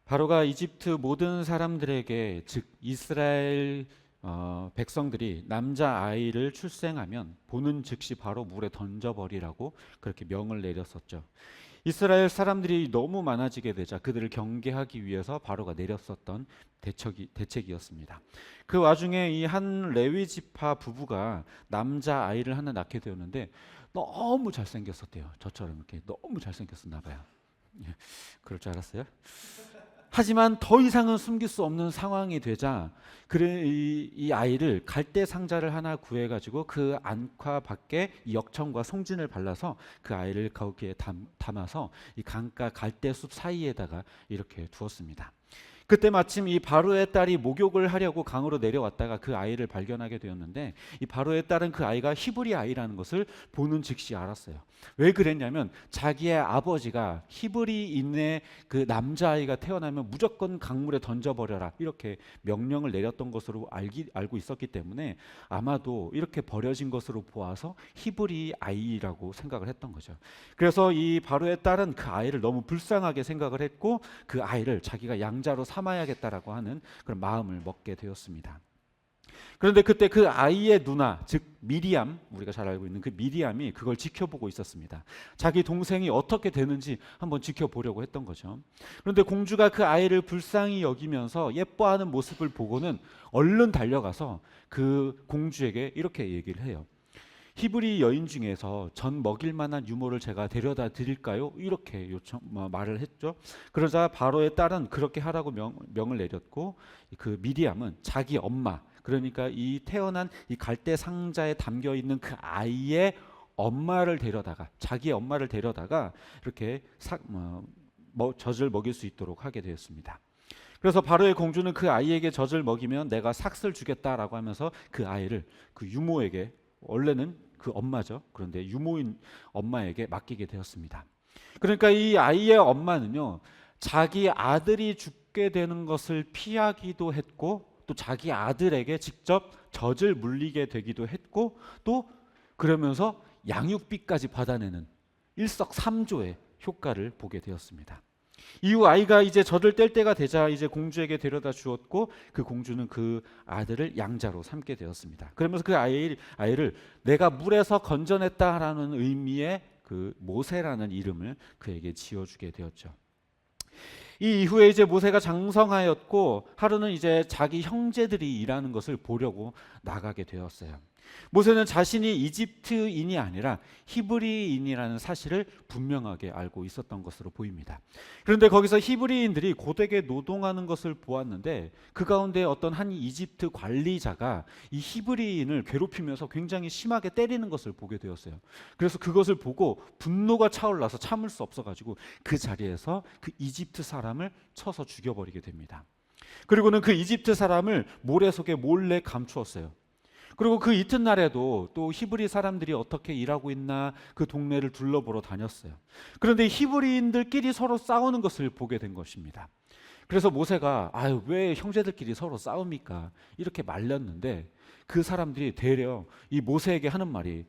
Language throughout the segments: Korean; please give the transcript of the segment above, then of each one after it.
바로가 이집트 모든 사람들에게, 즉 이스라엘 백성들이 남자 아이를 출생하면 보는 즉시 바로 물에 던져버리라고 그렇게 명을 내렸었죠. 이스라엘 사람들이 너무 많아지게 되자 그들을 경계하기 위해서 바로가 내렸었던 대책이었습니다. 그 와중에 이 한 레위 지파 부부가 남자 아이를 하나 낳게 되었는데 너무 잘생겼었대요. 저처럼 이렇게 너무 잘생겼었나 봐요. 예, 그럴 줄 알았어요. 하지만 더 이상은 숨길 수 없는 상황이 되자 그래 이 아이를 갈대 상자를 하나 구해가지고 그 안과 밖에 이 역청과 송진을 발라서 그 아이를 거기에 담아서 이 강가 갈대숲 사이에다가 이렇게 두었습니다. 그때 마침 이 바로의 딸이 목욕을 하려고 강으로 내려왔다가 그 아이를 발견하게 되었는데, 이 바로의 딸은 그 아이가 히브리 아이라는 것을 보는 즉시 알았어요. 왜 그랬냐면 자기의 아버지가 히브리인의 그 남자아이가 태어나면 무조건 강물에 던져버려라 이렇게 명령을 내렸던 것으로 알고 있었기 때문에 아마도 이렇게 버려진 것으로 보아서 히브리 아이라고 생각을 했던 거죠. 그래서 이 바로의 딸은 그 아이를 너무 불쌍하게 생각을 했고 그 아이를 자기가 양자로 삼아야겠다라고 하는 그런 마음을 먹게 되었습니다. 그런데 그때 그 아이의 누나, 즉 미리암, 우리가 잘 알고 있는 그 미리암이 그걸 지켜보고 있었습니다. 자기 동생이 어떻게 되는지 한번 지켜보려고 했던 거죠. 그런데 공주가 그 아이를 불쌍히 여기면서 예뻐하는 모습을 보고는 얼른 달려가서 그 공주에게 이렇게 얘기를 해요. 히브리 여인 중에서 전 먹일 만한 유모를 제가 데려다 드릴까요? 이렇게 말을 했죠. 그러자 바로의 딸은 그렇게 하라고 명을 내렸고, 그 미리암은 자기 엄마, 그러니까 이 태어난 이 갈대 상자에 담겨 있는 그 아이의 엄마를 데려다가, 자기의 엄마를 데려다가 이렇게 젖을 먹일 수 있도록 하게 되었습니다. 그래서 바로의 공주는 그 아이에게 젖을 먹이면 내가 삭슬 주겠다라고 하면서 그 아이를 그 유모에게, 원래는 그 엄마죠. 그런데 유모인 엄마에게 맡기게 되었습니다. 그러니까 이 아이의 엄마는요, 자기 아들이 죽게 되는 것을 피하기도 했고, 또 자기 아들에게 직접 젖을 물리게 되기도 했고, 또 그러면서 양육비까지 받아내는 일석삼조의 효과를 보게 되었습니다. 이후 아이가 이제 젖을 뗄 때가 되자 이제 공주에게 데려다 주었고, 그 공주는 그 아들을 양자로 삼게 되었습니다. 그러면서 그 아이를 내가 물에서 건져냈다라는 의미의 그 모세라는 이름을 그에게 지어주게 되었죠. 이 이후에 이제 모세가 장성하였고 하루는 이제 자기 형제들이 일하는 것을 보려고 나가게 되었어요. 모세는 자신이 이집트인이 아니라 히브리인이라는 사실을 분명하게 알고 있었던 것으로 보입니다. 그런데 거기서 히브리인들이 고되게 노동하는 것을 보았는데 그 가운데 어떤 한 이집트 관리자가 이 히브리인을 괴롭히면서 굉장히 심하게 때리는 것을 보게 되었어요. 그래서 그것을 보고 분노가 차올라서 참을 수 없어가지고 그 자리에서 그 이집트 사람을 쳐서 죽여버리게 됩니다. 그리고는 그 이집트 사람을 모래 속에 몰래 감추었어요. 그리고 그 이튿날에도 또 히브리 사람들이 어떻게 일하고 있나 그 동네를 둘러보러 다녔어요. 그런데 히브리인들끼리 서로 싸우는 것을 보게 된 것입니다. 그래서 모세가 아유 왜 형제들끼리 서로 싸웁니까? 이렇게 말렸는데 그 사람들이 되려 이 모세에게 하는 말이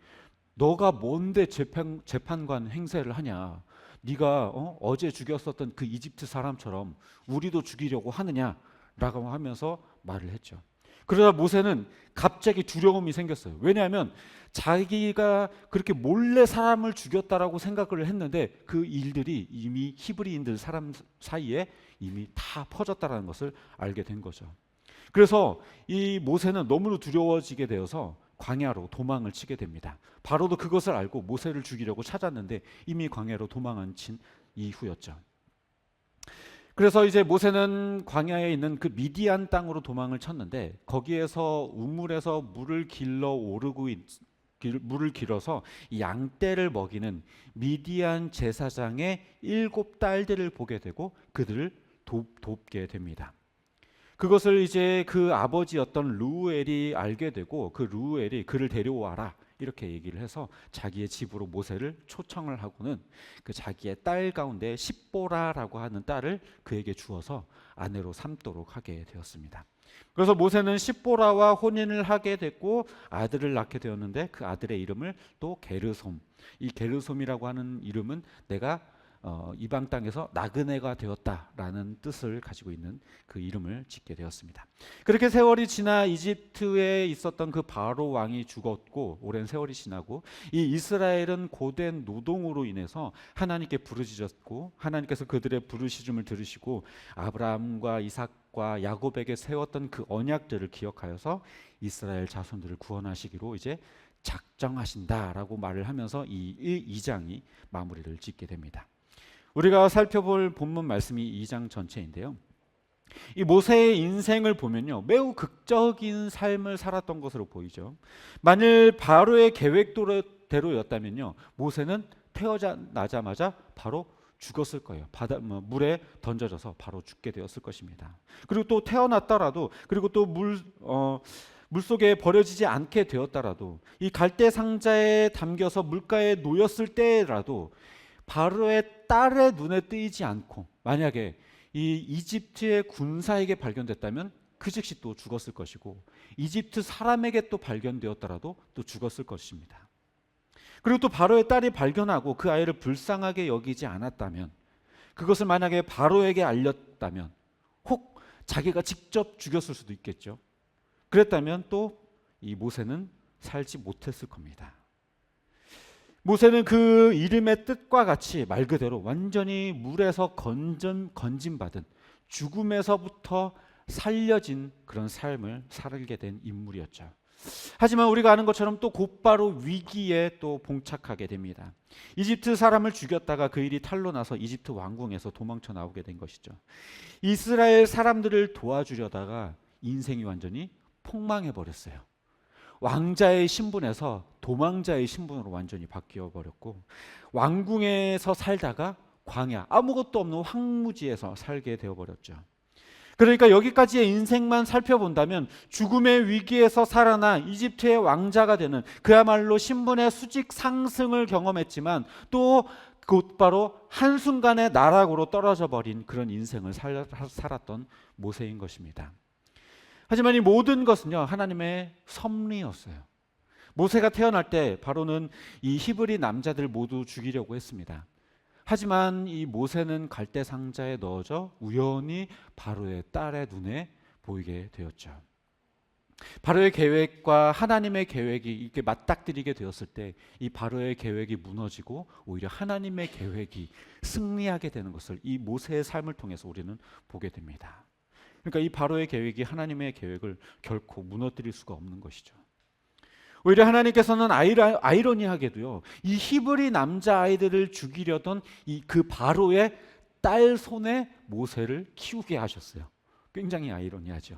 너가 뭔데 재판관 행세를 하냐? 네가 어제 죽였었던 그 이집트 사람처럼 우리도 죽이려고 하느냐라고 하면서 말을 했죠. 그러다 모세는 갑자기 두려움이 생겼어요. 왜냐하면 자기가 그렇게 몰래 사람을 죽였다라고 생각을 했는데 그 일들이 이미 히브리인들 사람 사이에 이미 다 퍼졌다라는 것을 알게 된 거죠. 그래서 이 모세는 너무나 두려워지게 되어서 광야로 도망을 치게 됩니다. 바로도 그것을 알고 모세를 죽이려고 찾았는데 이미 광야로 도망한 친 이후였죠. 그래서 이제 모세는 광야에 있는 그 미디안 땅으로 도망을 쳤는데 거기에서 우물에서 물을 길어서 양떼를 먹이는 미디안 제사장의 7딸들을 보게 되고 그들을 돕게 됩니다. 그것을 이제 그 아버지였던 루엘이 알게 되고 그 루엘이 그를 데려와라 이렇게 얘기를 해서 자기의 집으로 모세를 초청을 하고는 그 자기의 딸 가운데 십보라라고 하는 딸을 그에게 주어서 아내로 삼도록 하게 되었습니다. 그래서 모세는 십보라와 혼인을 하게 됐고 아들을 낳게 되었는데 그 아들의 이름을 또 게르솜, 이 게르솜이라고 하는 이름은 내가 이방 땅에서 나그네가 되었다라는 뜻을 가지고 있는 그 이름을 짓게 되었습니다. 그렇게 세월이 지나 이집트에 있었던 그 바로 왕이 죽었고 오랜 세월이 지나고 이 이스라엘은 고된 노동으로 인해서 하나님께 부르짖었고 하나님께서 그들의 부르짖음을 들으시고 아브라함과 이삭과 야곱에게 세웠던 그 언약들을 기억하여서 이스라엘 자손들을 구원하시기로 이제 작정하신다라고 말을 하면서 이 2장이 마무리를 짓게 됩니다. 우리가 살펴볼 본문 말씀이 2장 전체인데요. 이 모세의 인생을 보면요, 매우 극적인 삶을 살았던 것으로 보이죠. 만일 바로의 계획대로였다면요, 모세는 태어나자마자 바로 죽었을 거예요. 물에 던져져서 바로 죽게 되었을 것입니다. 그리고 또 태어났더라도, 그리고 또 물속에 버려지지 않게 되었더라도, 이 갈대 상자에 담겨서 물가에 놓였을 때라도 바로의 딸의 눈에 띄지 않고 만약에 이 이집트의 군사에게 발견됐다면 그 즉시 또 죽었을 것이고, 이집트 사람에게 또 발견되었더라도 또 죽었을 것입니다. 그리고 또 바로의 딸이 발견하고 그 아이를 불쌍하게 여기지 않았다면, 그것을 만약에 바로에게 알렸다면 혹 자기가 직접 죽였을 수도 있겠죠. 그랬다면 또 이 모세는 살지 못했을 겁니다. 모세는 그 이름의 뜻과 같이 말 그대로 완전히 물에서 건짐받은, 죽음에서부터 살려진 그런 삶을 살게 된 인물이었죠. 하지만 우리가 아는 것처럼 또 곧바로 위기에 또 봉착하게 됩니다. 이집트 사람을 죽였다가 그 일이 탄로나서 이집트 왕궁에서 도망쳐 나오게 된 것이죠. 이스라엘 사람들을 도와주려다가 인생이 완전히 폭망해 버렸어요. 왕자의 신분에서 도망자의 신분으로 완전히 바뀌어 버렸고, 왕궁에서 살다가 광야, 아무것도 없는 황무지에서 살게 되어 버렸죠. 그러니까 여기까지의 인생만 살펴본다면 죽음의 위기에서 살아나 이집트의 왕자가 되는, 그야말로 신분의 수직 상승을 경험했지만 또 곧바로 한순간에 나락으로 떨어져 버린 그런 인생을 살았던 모세인 것입니다. 하지만 이 모든 것은요, 하나님의 섭리였어요. 모세가 태어날 때 바로는 이 히브리 남자들 모두 죽이려고 했습니다. 하지만 이 모세는 갈대 상자에 넣어져 우연히 바로의 딸의 눈에 보이게 되었죠. 바로의 계획과 하나님의 계획이 이렇게 맞닥뜨리게 되었을 때 이 바로의 계획이 무너지고 오히려 하나님의 계획이 승리하게 되는 것을 이 모세의 삶을 통해서 우리는 보게 됩니다. 그러니까 이 바로의 계획이 하나님의 계획을 결코 무너뜨릴 수가 없는 것이죠. 오히려 하나님께서는 아이러니하게도요, 이 히브리 남자 아이들을 죽이려던 그 바로의 딸 손에 모세를 키우게 하셨어요. 굉장히 아이러니하죠.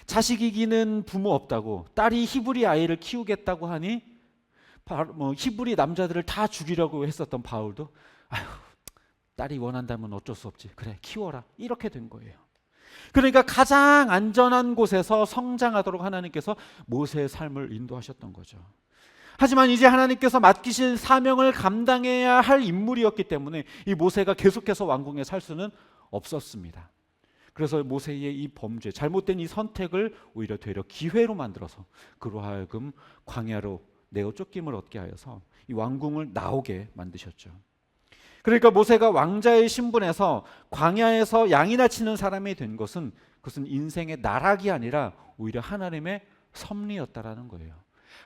자식 이기는 부모 없다고 딸이 히브리 아이를 키우겠다고 하니 히브리 남자들을 다 죽이려고 했었던 바울도 아휴, 딸이 원한다면 어쩔 수 없지, 그래 키워라, 이렇게 된 거예요. 그러니까 가장 안전한 곳에서 성장하도록 하나님께서 모세의 삶을 인도하셨던 거죠. 하지만 이제 하나님께서 맡기신 사명을 감당해야 할 인물이었기 때문에 이 모세가 계속해서 왕궁에 살 수는 없었습니다. 그래서 모세의 이 범죄, 잘못된 이 선택을 오히려 되려 기회로 만들어서 그로 하여금 광야로 내어 쫓김을 얻게 하여서 이 왕궁을 나오게 만드셨죠. 그러니까 모세가 왕자의 신분에서 광야에서 양이나 치는 사람이 된 것은, 그것은 인생의 나락이 아니라 오히려 하나님의 섭리였다라는 거예요.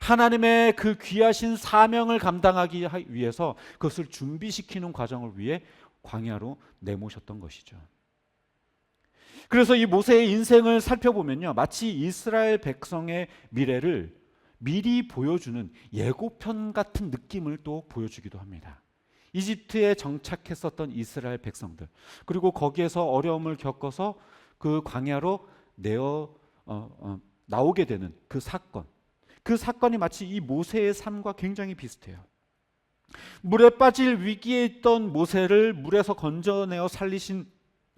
하나님의 그 귀하신 사명을 감당하기 위해서 그것을 준비시키는 과정을 위해 광야로 내모셨던 것이죠. 그래서 이 모세의 인생을 살펴보면요, 마치 이스라엘 백성의 미래를 미리 보여주는 예고편 같은 느낌을 또 보여주기도 합니다. 이집트에 정착했었던 이스라엘 백성들, 그리고 거기에서 어려움을 겪어서 그 광야로 나오게 되는 그 사건이 마치 이 모세의 삶과 굉장히 비슷해요. 물에 빠질 위기에 있던 모세를 물에서 건져내어 살리신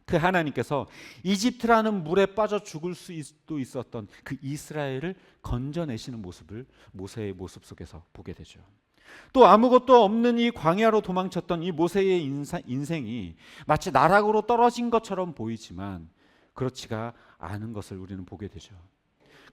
그 하나님께서 이집트라는 물에 빠져 죽을 수도 있었던 그 이스라엘을 건져내시는 모습을 모세의 모습 속에서 보게 되죠. 또 아무것도 없는 이 광야로 도망쳤던 이 모세의 인생이 마치 나락으로 떨어진 것처럼 보이지만 그렇지가 않은 것을 우리는 보게 되죠.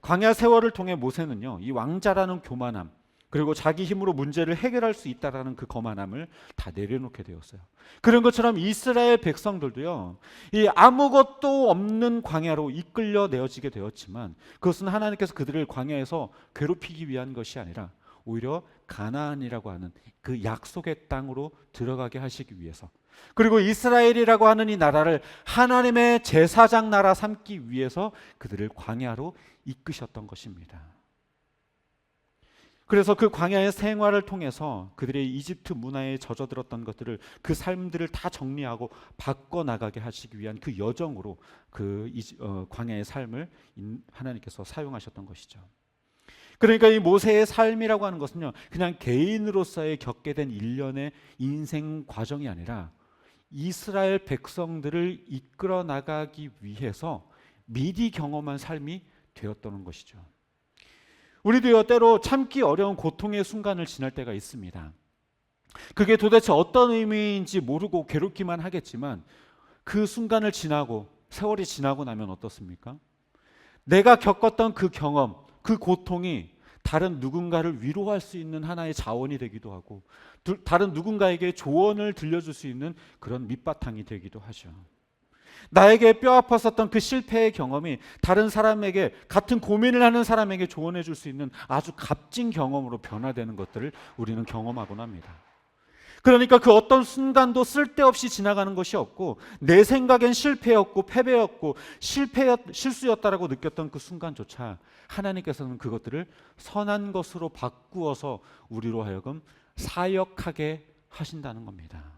광야 세월을 통해 모세는요, 이 왕자라는 교만함, 그리고 자기 힘으로 문제를 해결할 수 있다라는 그 거만함을 다 내려놓게 되었어요. 그런 것처럼 이스라엘 백성들도요, 이 아무것도 없는 광야로 이끌려 내어지게 되었지만 그것은 하나님께서 그들을 광야에서 괴롭히기 위한 것이 아니라 오히려 가나안이라고 하는 그 약속의 땅으로 들어가게 하시기 위해서, 그리고 이스라엘이라고 하는 이 나라를 하나님의 제사장 나라 삼기 위해서 그들을 광야로 이끄셨던 것입니다. 그래서 그 광야의 생활을 통해서 그들의 이집트 문화에 젖어들었던 것들을, 그 삶들을 다 정리하고 바꿔나가게 하시기 위한 그 여정으로 광야의 삶을 하나님께서 사용하셨던 것이죠. 그러니까 이 모세의 삶이라고 하는 것은요, 그냥 개인으로서의 겪게 된 일련의 인생 과정이 아니라 이스라엘 백성들을 이끌어 나가기 위해서 미리 경험한 삶이 되었다는 것이죠. 우리도요, 때로 참기 어려운 고통의 순간을 지날 때가 있습니다. 그게 도대체 어떤 의미인지 모르고 괴롭기만 하겠지만 그 순간을 지나고 세월이 지나고 나면 어떻습니까? 내가 겪었던 그 경험, 그 고통이 다른 누군가를 위로할 수 있는 하나의 자원이 되기도 하고, 다른 누군가에게 조언을 들려줄 수 있는 그런 밑바탕이 되기도 하죠. 나에게 뼈 아팠었던 그 실패의 경험이 다른 사람에게, 같은 고민을 하는 사람에게 조언해 줄 수 있는 아주 값진 경험으로 변화되는 것들을 우리는 경험하곤 합니다. 그러니까 그 어떤 순간도 쓸데없이 지나가는 것이 없고, 내 생각엔 실패였고 패배였고 실수였다라고 느꼈던 그 순간조차 하나님께서는 그것들을 선한 것으로 바꾸어서 우리로 하여금 사역하게 하신다는 겁니다.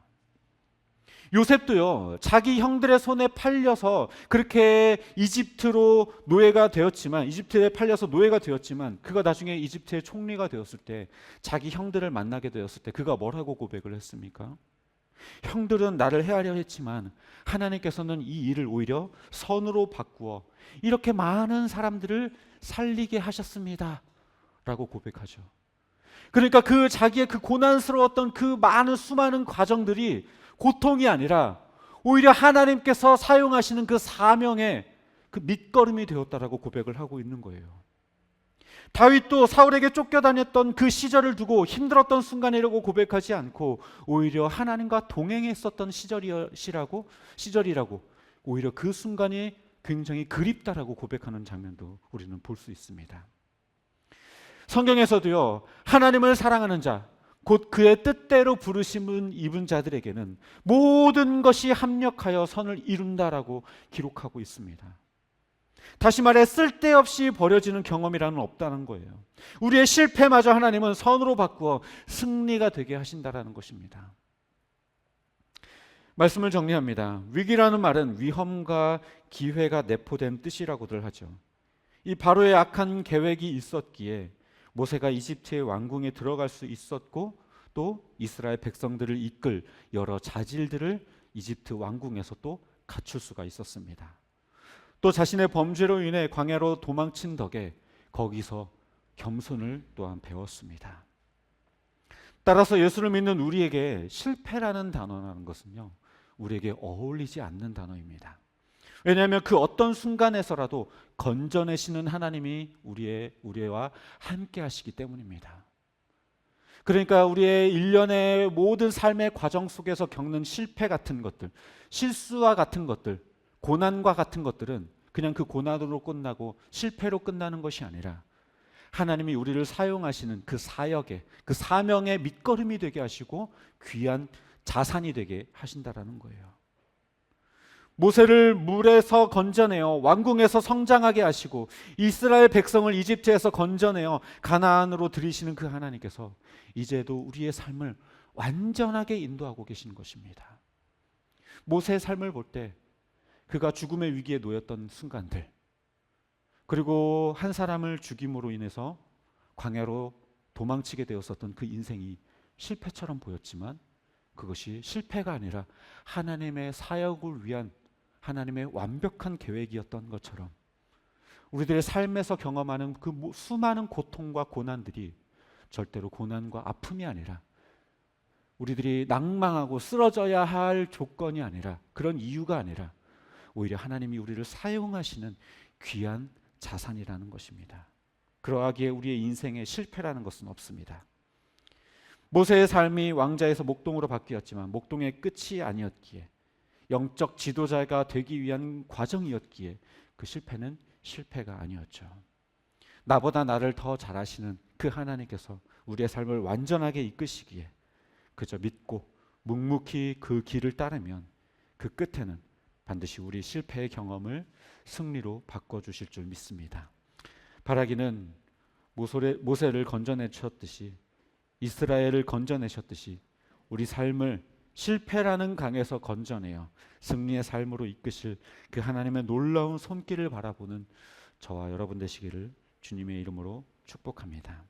요셉도요, 자기 형들의 손에 팔려서 그렇게 이집트로 노예가 되었지만, 이집트에 팔려서 노예가 되었지만, 그가 나중에 이집트의 총리가 되었을 때, 자기 형들을 만나게 되었을 때 그가 뭐라고 고백을 했습니까? 형들은 나를 해하려 했지만 하나님께서는 이 일을 오히려 선으로 바꾸어 이렇게 많은 사람들을 살리게 하셨습니다 라고 고백하죠. 그러니까 그 자기의 그 고난스러웠던 그 수많은 과정들이 고통이 아니라 오히려 하나님께서 사용하시는 그 사명의 그 밑거름이 되었다라고 고백을 하고 있는 거예요. 다윗도 사울에게 쫓겨다녔던 그 시절을 두고 힘들었던 순간이라고 고백하지 않고 오히려 하나님과 동행했었던 시절이라고 오히려 그 순간이 굉장히 그립다라고 고백하는 장면도 우리는 볼 수 있습니다. 성경에서도요, 하나님을 사랑하는 자, 곧 그의 뜻대로 부르심을 입은 자들에게는 모든 것이 합력하여 선을 이룬다라고 기록하고 있습니다. 다시 말해 쓸데없이 버려지는 경험이라는 없다는 거예요. 우리의 실패마저 하나님은 선으로 바꾸어 승리가 되게 하신다라는 것입니다. 말씀을 정리합니다. 위기라는 말은 위험과 기회가 내포된 뜻이라고들 하죠. 이 바로의 악한 계획이 있었기에 모세가 이집트의 왕궁에 들어갈 수 있었고, 또 이스라엘 백성들을 이끌 여러 자질들을 이집트 왕궁에서 또 갖출 수가 있었습니다. 또 자신의 범죄로 인해 광야로 도망친 덕에 거기서 겸손을 또한 배웠습니다. 따라서 예수를 믿는 우리에게 실패라는 단어라는 것은요, 우리에게 어울리지 않는 단어입니다. 왜냐하면 그 어떤 순간에서라도 건져내시는 하나님이 우리와 함께 하시기 때문입니다. 그러니까 우리의 일련의 모든 삶의 과정 속에서 겪는 실패 같은 것들, 실수와 같은 것들, 고난과 같은 것들은 그냥 그 고난으로 끝나고 실패로 끝나는 것이 아니라 하나님이 우리를 사용하시는 그 사역의, 그 사명의 밑거름이 되게 하시고 귀한 자산이 되게 하신다라는 거예요. 모세를 물에서 건져내어 왕궁에서 성장하게 하시고 이스라엘 백성을 이집트에서 건져내어 가나안으로 들이시는 그 하나님께서 이제도 우리의 삶을 완전하게 인도하고 계신 것입니다. 모세의 삶을 볼 때 그가 죽음의 위기에 놓였던 순간들, 그리고 한 사람을 죽임으로 인해서 광야로 도망치게 되었었던 그 인생이 실패처럼 보였지만 그것이 실패가 아니라 하나님의 사역을 위한 하나님의 완벽한 계획이었던 것처럼 우리들의 삶에서 경험하는 그 수많은 고통과 고난들이 절대로 고난과 아픔이 아니라, 우리들이 낭망하고 쓰러져야 할 조건이 아니라, 그런 이유가 아니라 오히려 하나님이 우리를 사용하시는 귀한 자산이라는 것입니다. 그러하기에 우리의 인생에 실패라는 것은 없습니다. 모세의 삶이 왕자에서 목동으로 바뀌었지만 목동의 끝이 아니었기에, 영적 지도자가 되기 위한 과정이었기에 그 실패는 실패가 아니었죠. 나보다 나를 더 잘 아시는 그 하나님께서 우리의 삶을 완전하게 이끄시기에 그저 믿고 묵묵히 그 길을 따르면 그 끝에는 반드시 우리 실패의 경험을 승리로 바꿔주실 줄 믿습니다. 바라기는 모세를 건져내셨듯이, 이스라엘을 건져내셨듯이 우리 삶을 실패라는 강에서 건져내어 승리의 삶으로 이끄실 그 하나님의 놀라운 손길을 바라보는 저와 여러분 되시기를 주님의 이름으로 축복합니다.